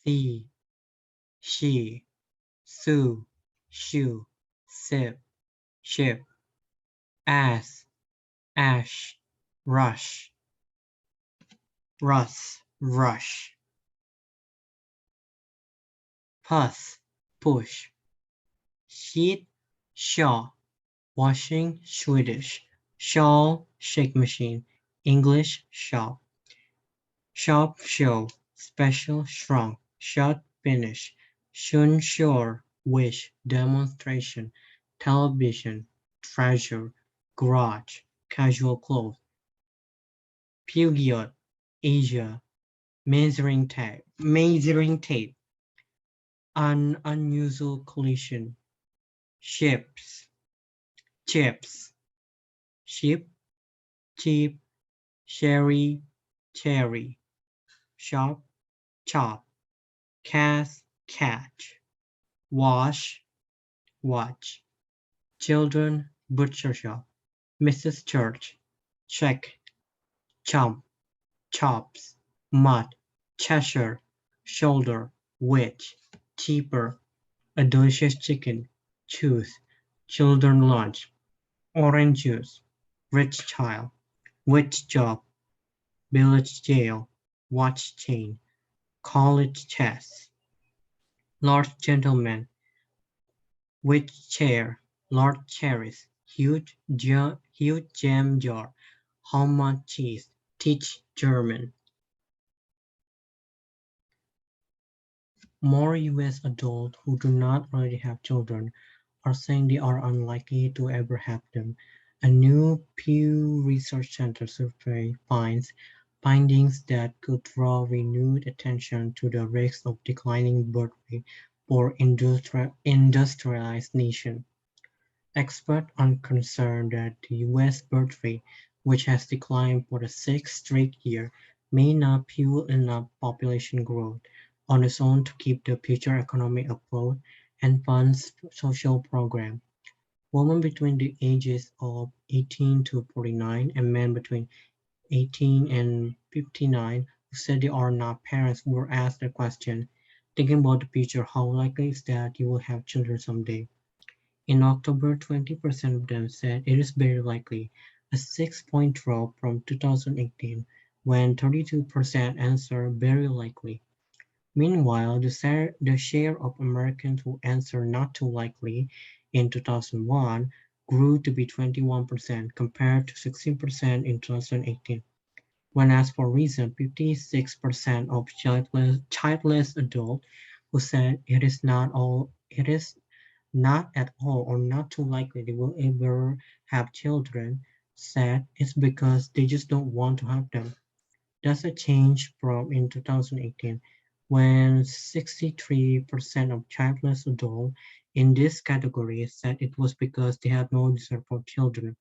she, she, sue, shoe, sip, ship, ass, ash, rush, rush, puss, push, sheet, shaw, washing, Swedish, shawl, shake machine, English, shop, shop, show, special, shrunk, shut, finish, shun, sure, wish, demonstration, television, treasure, garage, casual clothes, Peugeot, Asia, measuring tape, an unusual collision, ships, chips, ship, cheap, sherry, cherry, shop, chop, cast, catch, wash, watch, children, butcher shop, Mrs. Church, check, chump, chops, mud, Cheshire, shoulder, witch, cheaper, a delicious chicken, choose, children lunch, orange juice, rich child, witch job, village jail, watch chain, college chess, large gentleman, witch chair, Lord cherries, huge jam jar, how much cheese, teach German. More US adults who do not already have children are saying they are unlikely to ever have them. A new Pew Research Center survey finds findings that could draw renewed attention to the risks of declining birth rate for industrialized nations. Experts are concerned that the US birth rate, which has declined for the sixth straight year, may not fuel enough population growth on its own to keep the future economy afloat and fund social programs. Women between the ages of 18 to 49 and men between 18 and 59 who said they are not parents were asked the question, thinking about the future, how likely is that you will have children someday? In October, 20% of them said it is very likely, a 6-point drop from 2018, when 32% answered very likely. Meanwhile, the share of Americans who answered not too likely in 2001 grew to be 21% compared to 16% in 2018. When asked for reason, 56% of childless adults who said it is not at all or not too likely they will ever have children said it's because they just don't want to have them. That's a change from in 2018 when 63% of childless adults in this category said it was because they had no desire for children.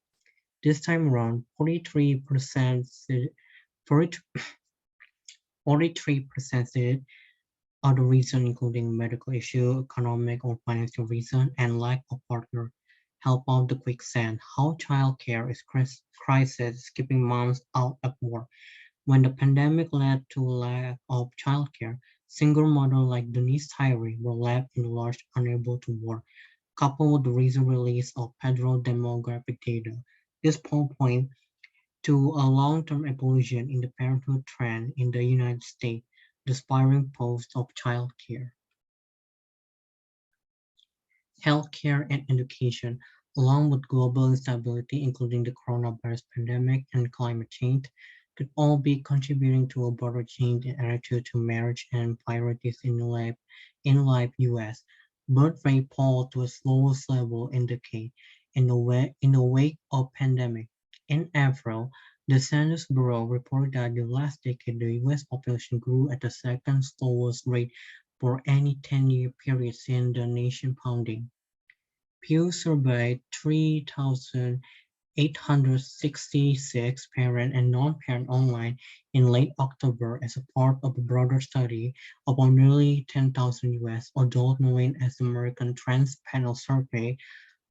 This time around, 43% said other reasons including medical issue, economic or financial reason, and lack of partner. Help out the quicksand. How childcare is crisis keeping moms out of work. When the pandemic led to lack of childcare, single mothers like Denise Tyree were left in large unable to work, coupled with the recent release of federal demographic data. This poll points to a long-term evolution in the parenthood trend in the United States, the spiraling post of childcare. Healthcare and education, along with global instability, including the coronavirus pandemic and climate change, could all be contributing to a broader change in attitude to marriage and priorities in life US. Birth rate fall to its lowest level in decade in the wake of pandemic. In April, the Census Bureau reported that the last decade the US population grew at the second slowest rate for any 10-year period since the nation founding. Pew surveyed 3,866 parent and non-parent online in late October as a part of a broader study about nearly 10,000 US adults known as the American Trans Panel Survey.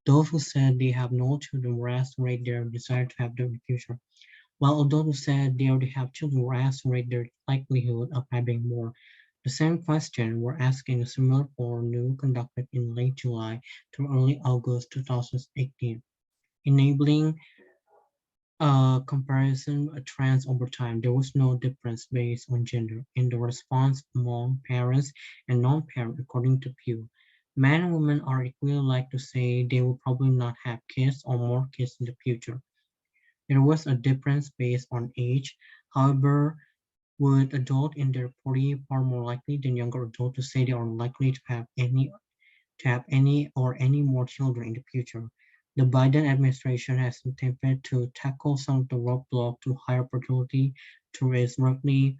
Those who said they have no children were asked to rate their desire to have them in the future, while adults who said they already have children were asked to rate their likelihood of having more. The same question were asked in a similar poll new conducted in late July to early August 2018, enabling comparison trends over time. There was no difference based on gender in the response among parents and non-parents, according to Pew. Men and women are equally like to say they will probably not have kids or more kids in the future. There was a difference based on age. However, would adults in their 40s far more likely than younger adults to say they are unlikely to have any or any more children in the future. The Biden administration has attempted to tackle some of the roadblocks to higher fertility through its roughly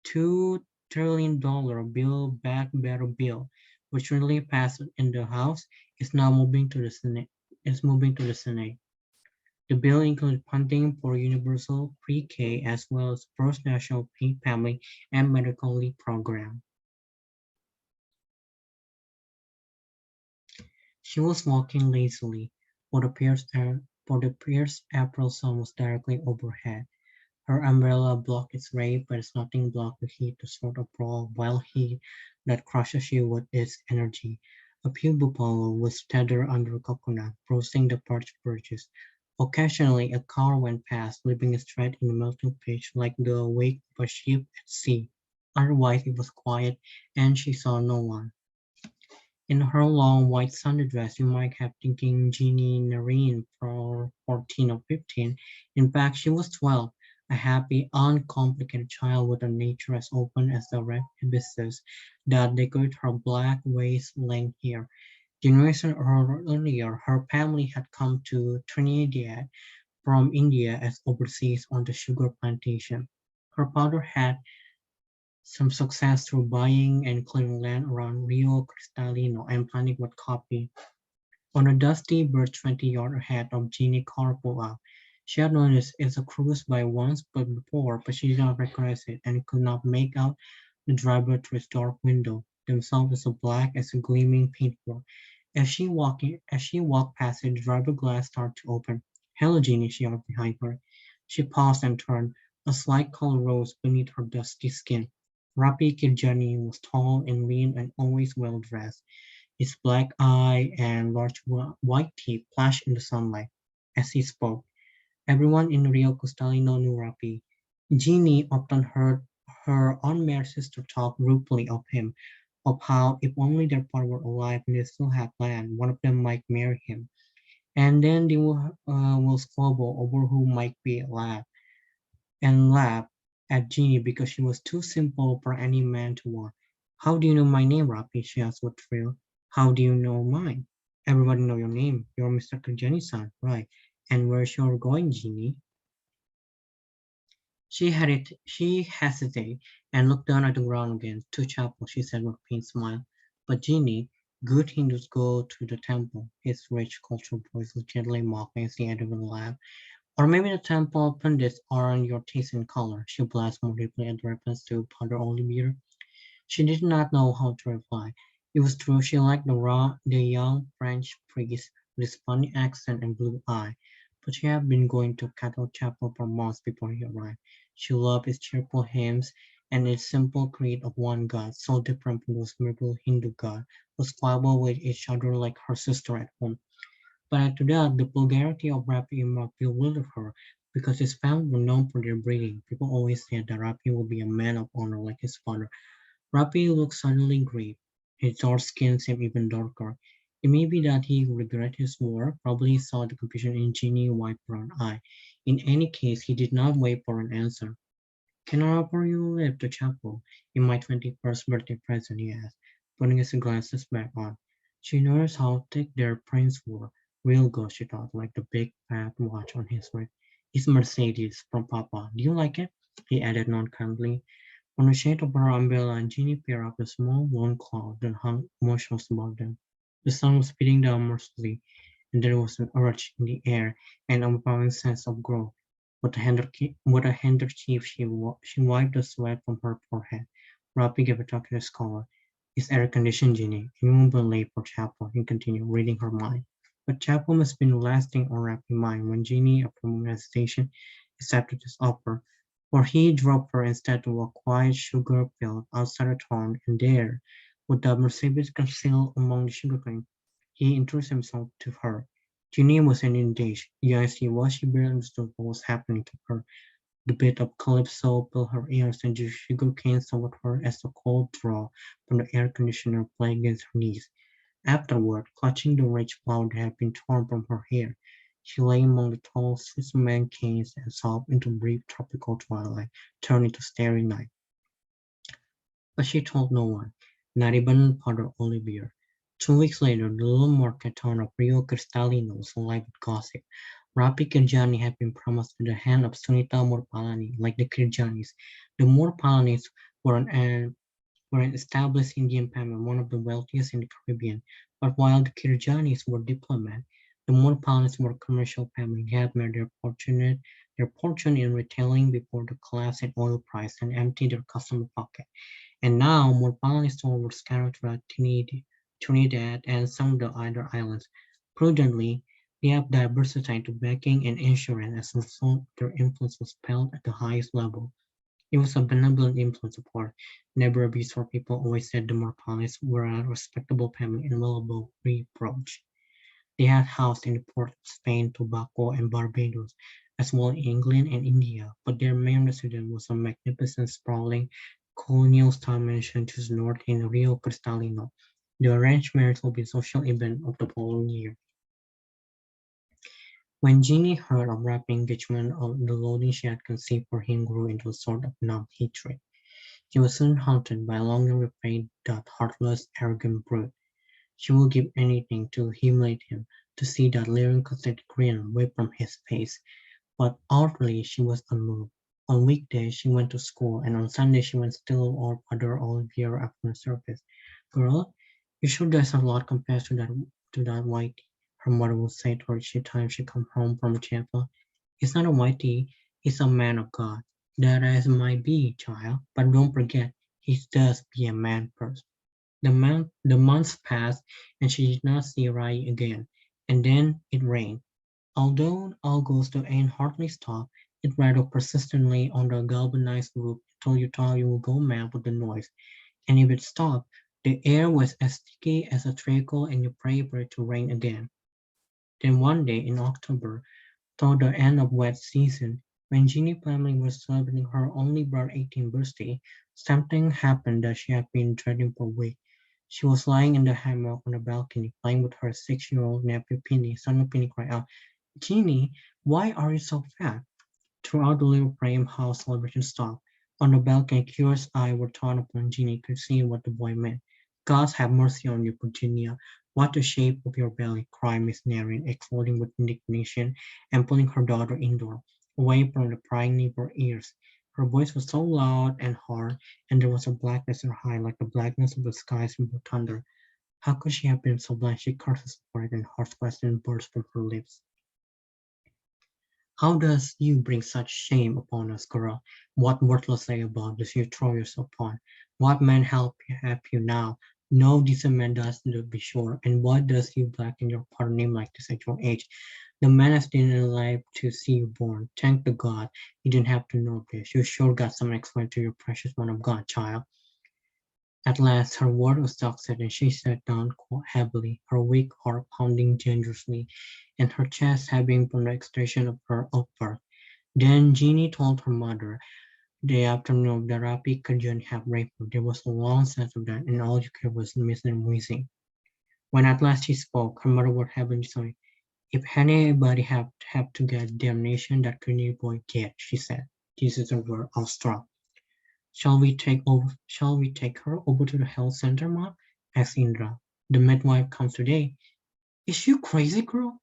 $2 trillion Build Back Better bill, which recently passed in the House, is now moving to the Senate. Is moving to the Senate. The bill includes funding for universal pre-K as well as first national paid family and medical leave program. She was walking lazily, for the pierced April sun was directly overhead. Her umbrella blocked its rays, but its nothing blocked the heat, the sort of raw, wild heat that crushes you with its energy. A pew buffalo was tethered under a coconut, roasting the parched branches. Occasionally a car went past, leaving a thread in the melting pitch like the wake of a ship at sea. Otherwise it was quiet, and she saw no one. In her long white Sunday dress you might have thinking Jeannie Narine for 14 or 15. In fact, she was 12, a happy, uncomplicated child with a nature as open as the red hibiscus that decorated her black waist-length hair. Generations earlier, her family had come to Trinidad from India as overseas on the sugar plantation. Her father had some success through buying and clearing land around Rio Cristalino and planting with coffee. On a dusty bird 20 yards ahead of Jeannie car pulled up. She had noticed it cruised by once but before, but she did not recognize it and could not make out the driver through its dark window, themselves as black as a gleaming paintwork. As she walked past it, the driver glass started to open. "Hello, Jeannie," she yelled behind her. She paused and turned. A slight color rose beneath her dusky skin. Rapi Kirjani was tall and lean and always well dressed. His black eye and large white teeth flashed in the sunlight. As he spoke, everyone in Rio Cristalino knew Rapi. Jeannie often heard her unmarried sister talk ruefully of him, of how if only their father were alive and they still had land, one of them might marry him. And then they will squabble over who might be alive and laughed at Jeannie because she was too simple for any man to want. "How do you know my name, Rapi?" she asked with thrill. "How do you know mine?" "Everybody know your name. You're Mr. Jenny-san, right? And where's you're going, Jeannie?" She hesitated and looked down at the ground again. "To chapel," she said with a faint smile. "But Jeannie, good Hindus go to the temple," his rich cultural voice was gently mocking as he added with a laugh. "Or maybe the temple pundits aren't your taste in color." She blushed more deeply at the reference to Padre Olivier. She did not know how to reply. It was true she liked the young French priest with his funny accent and blue eye, but she had been going to Catholic chapel for months before he arrived. She loved its cheerful hymns and its simple creed of one God, so different from those miserable Hindu gods who squabble with each other like her sister at home. But after that, the vulgarity of Rafi Imam bewildered her because his family were known for their breeding. People always said that Rafi would be a man of honor like his father. Rafi looked suddenly grave. His dark skin seemed even darker. It may be that he regretted his war, probably he saw the confusion in Ginny's white brown eye. In any case, he did not wait for an answer. "Can I offer you a lift to chapel in my 21st birthday present?" he asked, putting his glasses back on. She noticed how thick their prints were. Real gold, she thought, like the big fat watch on his wrist. "It's Mercedes from Papa. Do you like it?" he added nonchalantly. From the shade of her umbrella, Jeannie peered up the small woollen cloud that hung motionless above them. The sun was beating down mercilessly, and there was an urge in the air, an overpowering sense of growth. With a handkerchief, she wiped the sweat from her forehead. Robbie gave a tuck at his collar. "It's air-conditioned, Jeannie, and you won't be late for chapel," he continued, reading her mind. But chapel must be lasting on Robbie's mind when Jeannie, after a moment's hesitation, accepted his offer. For he dropped her instead to a quiet sugar field outside a town, and there, with the Mercedes concealed among the sugarcane, he introduced himself to her. Ginny was an age. Young as she was, she barely understood what was happening to her. The beat of calypso filled her ears, and the sugarcane soothed her as the cold draw from the air conditioner played against her knees. Afterward, clutching the rich flower that had been torn from her hair, she lay among the tall specimen canes and sobbed into brief tropical twilight, turning to starry night. But she told no one, not even Father Olivier. 2 weeks later, the little market town of Rio Cristalino was alive with gossip. Rapi Kirjani had been promised to the hand of Sunita Murpalani, like the Kirjanis. The Murpalanis were an established Indian family, one of the wealthiest in the Caribbean. But while the Kirjanis were diplomats, the Murpalanis were a commercial family. They had made their fortune in retailing before the collapse in oil price and emptied their customer pocket. And now more Morpalani stores were scattered throughout Trinidad and some of the other islands. Prudently, they have diversified to banking and insurance. As a result, their influence was felt at the highest level. It was a benevolent influence, of course, never abused, for people always said the Morpales were a respectable family and well above reproach. They had houses in the ports of Spain, Tobago, and Barbados, as well as England and India, but their main residence was a magnificent, sprawling, colonial-style mansion to the north in Rio Cristalino. The arranged marriage will be a social event of the following year. When Jeannie heard of rapid engagement, the loathing she had conceived for him grew into a sort of numb hatred. She was soon haunted by longing to repay that heartless, arrogant brute. She would give anything to humiliate him, to see that leering conceited grin wave from his face. But outwardly she was unmoved. On weekdays she went to school, and on Sundays she went still or other Olivier after service. "Girl, you sure there's a lot compared to that whitey," her mother would say to her each time she come home from chapel. "He's not a whitey, he's a man of God." "That as might be, child, but don't forget he does be a man first." The months passed, and she did not see Rai again. And then it rained. Although August ain't hardly stopped, it rattled persistently on the galvanized roof till you thought you would go mad with the noise. And if it stopped, the air was as sticky as a treacle and you prayed for it to rain again. Then one day in October, toward the end of wet season, when Jeannie family was celebrating her only but 18th birthday, something happened that she had been dreading for weeks. She was lying in the hammock on the balcony, playing with her 6-year-old nephew Penny. Son of Penny cried out, "Jeannie, why are you so fat?" Throughout the little frame house celebration stopped. On the balcony, curious eyes were turned upon Jeannie, could see what the boy meant. "God have mercy on you, Virginia. What the shape of your belly!" cried Miss Nairn, exploding with indignation and pulling her daughter indoor, away from the prying neighbor ears. Her voice was so loud and hard, and there was a blackness in her eye like the blackness of the skies before thunder. How could she have been so blind? She cursed for it, and harsh questions burst from her lips. "How does you bring such shame upon us, girl? What worthless lie about does you throw yourself upon? What man help you now? No decent man does, to be sure. And what does you blacken your poor name like this at your age? The man has been alive to see you born. Thank the God you didn't have to know this. You sure got some exploit to your precious man of God, child." At last her word was exhausted, and she sat down heavily, her weak heart pounding dangerously, and her chest heaving from the exertion of her outburst. Then Jeannie told her mother the afternoon of the rapid Kajan had raped her. There was a long sense of that, and all you could was missing and wheezing. When at last she spoke, her mother would have been sorry. "If anybody have to get damnation, that Greeny boy get," she said. "This is a word awestruck." Shall we take her over to the health center, Ma?" asked Indra. "The midwife comes today." "Is you crazy, girl?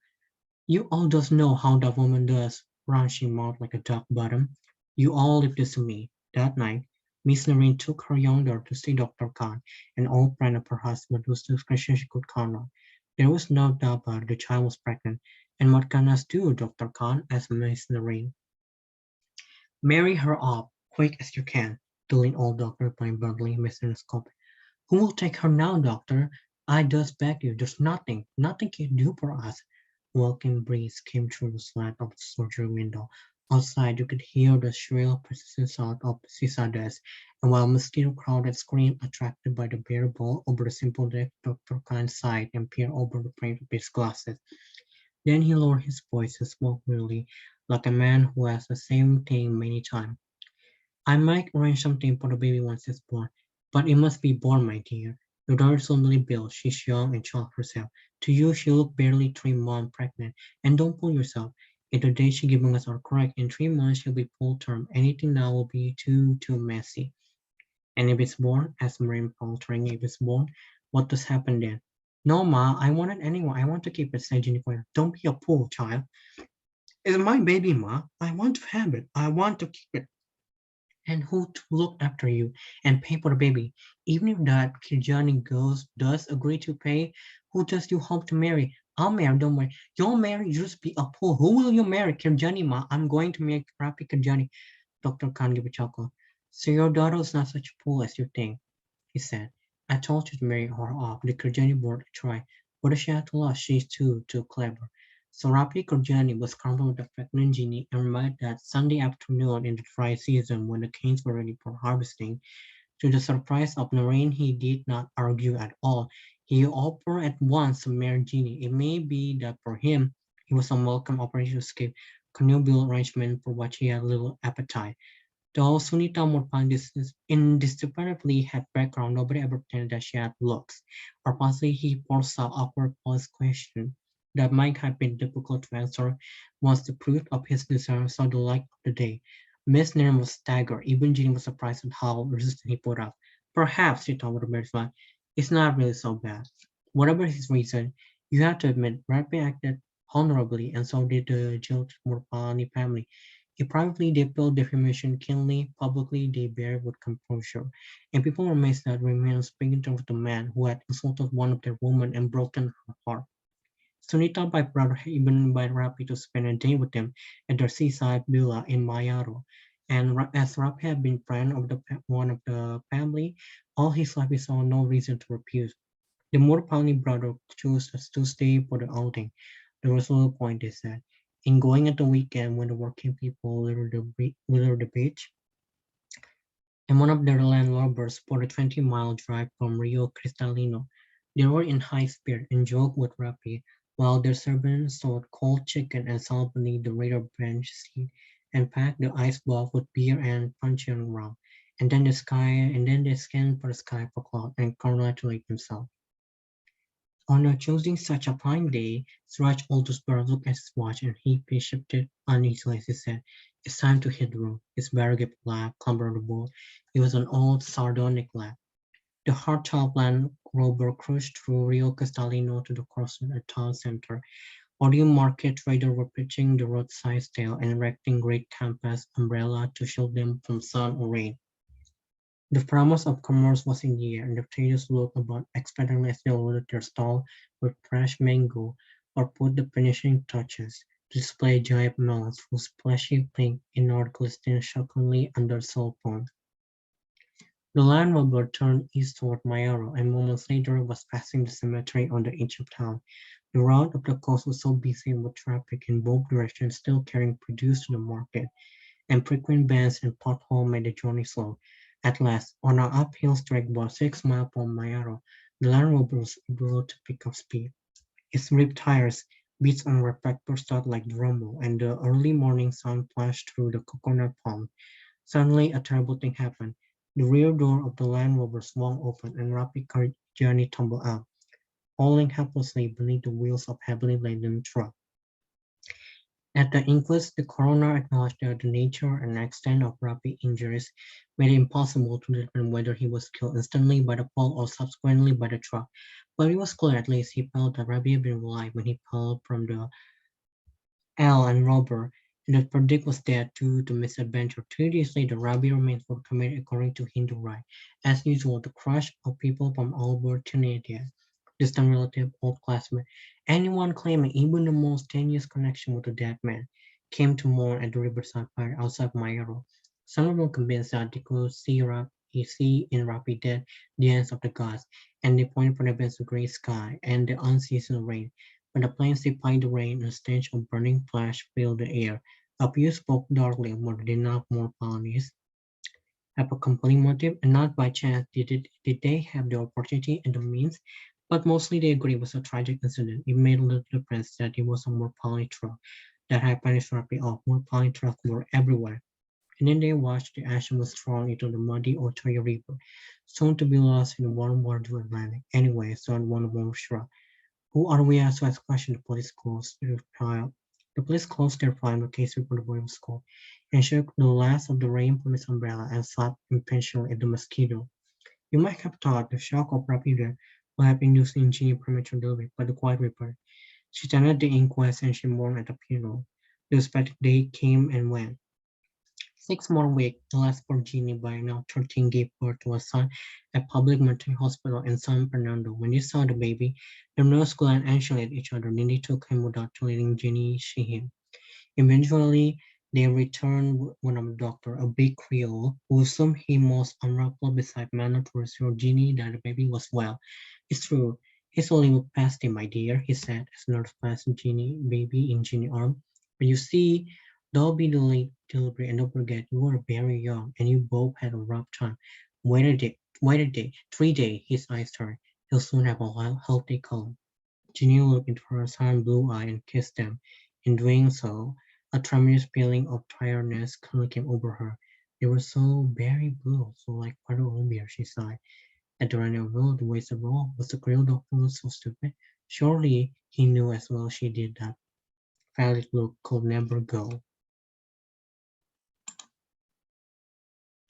You all does know how that woman does run she mouth like a duck bottom. You all leave this to me." That night, Miss Noreen took her young daughter to see Dr. Khan, an old friend of her husband whose discretion she could count on. There was no doubt about it, the child was pregnant. "And what can us do, Dr. Khan?" asked Miss Noreen. "Marry her off, quick as you can," the lean old doctor replied bluntly. Mr. Scott, "Who will take her now, doctor? I does beg you, there's nothing you can do for us." A welcome breeze came through the slat of the surgery window. Outside, you could hear the shrill, persistent sound of cicadas, and while mosquito-crowded scream attracted by the bare ball over the simple deck, Dr. Khan sighed and peered over the frame of his glasses. Then he lowered his voice and spoke wearily, like a man who has the same thing many times. I might arrange something for the baby once it's born, but it must be born, my dear. Your daughter's only Bill. She's young and sure of herself. To you, she look barely 3 months pregnant. And don't fool yourself. If the dates she's giving us are correct, in 3 months she'll be full term. Anything now will be too messy. And if it's born, asked Marin faltering, if it's born, what does happen then? No, Ma, I want it anyway. I want to keep it, said Jennifer. Don't be a fool, child. It's my baby, Ma. I want to have it. I want to keep it. And who to look after you and pay for the baby. Even if that Kirjani girl does agree to pay, who does you hope to marry? I'll marry, don't worry. You'll marry, you just be a fool. Who will you marry? Kirjani, ma. I'm going to marry Rapi Kirjani. Dr. Khan gave a chuckle. So your daughter is not such a fool as you think, he said. I told you to marry her off. The Kirjani board a try. What does she have to lose? She's too clever. So Rapi Kurjani was crumbled with a pregnant genie and reminded that Sunday afternoon in the dry season when the canes were ready for harvesting, to the surprise of Noreen, he did not argue at all. He offered at once to marry Genie. It may be that for him, it was a welcome opportunity to escape connubial arrangement for which he had little appetite. Though Sunita would find this indisputably had background, nobody ever pretended that she had looks, or possibly he foresaw awkward police question that might have been difficult to answer once the proof of his desire saw the light of the day. Miss Nairn was staggered. Even Jean was surprised at how resistant he put up. Perhaps, she thought with a bitter smile, it's not really so bad. Whatever his reason, you have to admit, Bradby acted honorably, and so did the jilted Murpani family. If privately they felt defamation keenly, publicly they bear with composure. And people were amazed that remained speaking of the man who had insulted one of their women and broken her heart. Sunita by brother had even invited Rapi to spend a day with them at their seaside villa in Mayaro. And as Rapi had been friend of one of the family, all his life he saw no reason to refuse. The Murpani brother chose to stay for the outing. There was little point, they said, in going at the weekend when the working people littered the beach, and one of their landlubbers for a 20-mile drive from Rio Cristalino. They were in high spirit and joked with Rapi, while their servants sold cold chicken and sat beneath the radar bench seat and packed the ice block with beer and puncheon rum. And then they scanned for the sky for cloud and congratulate themselves. On choosing such a fine day, Suraj Oldesborough looked at his watch and he shifted uneasily as he said, "It's time to hit the road." His variegated laugh clambered on the board. It was an old sardonic laugh. The hard-top Land Rover cruised through Rio Cristalino to the crossing at town center. Audio market traders were pitching the roadside stall and erecting great canvas umbrellas to shield them from sun or rain. The promise of commerce was in the air, and the traders looked about expectantly as they loaded their stall with fresh mango or put the finishing touches to display giant melons whose fleshy pink inner glistened shockingly under cell phone. The Land Rover turned east toward Mayaro, and moments later was passing the cemetery on the edge of town. The route up the coast was so busy with traffic in both directions still carrying produce to the market, and frequent bends and potholes made the journey slow. At last, on an uphill stretch about 6 miles from Mayaro, the Land Rover was able to pick up speed. Its ripped tires beat on reflector start like rumble, and the early morning sun flashed through the coconut palm. Suddenly, a terrible thing happened. The rear door of the Land Rover swung open, and Rapid Car Journey tumbled out, falling helplessly beneath the wheels of a heavily laden truck. At the inquest, the coroner acknowledged that the nature and extent of Rapi's injuries made it impossible to determine whether he was killed instantly by the fall or subsequently by the truck. But it was clear at least he felt that Rapi had been alive when he fell from the Al and Robert, and that verdict was dead due to misadventure. 3 days later, Rabi remains were committed according to Hindu rite. As usual, the crush of people from all over Tunisia, distant relative, old classmate, anyone claiming even the most tenuous connection with the dead man, came to mourn at the riverside fire outside Mayaro. Some of them convinced that they could see in Rapi dead the ends of the gods, and they pointed for the best of gray sky and the unseasonal rain. When the planes defied the rain, a stench of burning flesh filled the air. Apu spoke darkly about the enough more colonies have a compelling motive, and not by chance did they have the opportunity and the means, but mostly they agreed it was a tragic incident. It made little difference that it was a more truck that happened rapidly off. More trucks were everywhere. And then they watched the ash was thrown into the muddy Otoya River, soon to be lost in the warm water to Atlantic. Anyway, so one of them shrug. Who are we asked to ask questions? The police closed their file. The police closed their file in the case report the boy was called, and shook the last of the rain from his umbrella and slapped impatiently at the mosquito. You might have thought the shock of Rapido would have induced Ingenue premature delivery, but the quiet reaper. She attended the inquest and she mourned at the funeral. The expected day came and went. 6 more weeks elapsed for Jeannie. By now 13 gave birth to a son at public maternity hospital in San Fernando. When they saw the baby, the nurse glanced anxiously at each other. Then they took him without letting Jeannie see him. Eventually, they returned with one of the doctor, a big Creole, who assumed he most unruffled beside manner to assure Jeannie that the baby was well. It's true. He's only with Pasty, my dear, he said as nurse placed Jeannie baby in Jeannie's arm. But you see, there'll be the late delivery, and don't forget, you were very young, and you both had a rough time. Wait a day, 3 days, his eyes turned. He'll soon have a healthy color. Ginny looked into her son's blue eye and kissed them. In doing so, a tremendous feeling of tiredness came over her. They were so very blue, so like Puerto Olympia, she sighed. At the end of the world, the waste of all, was the grill doctor so stupid? Surely he knew as well as she did that phallic look could never go.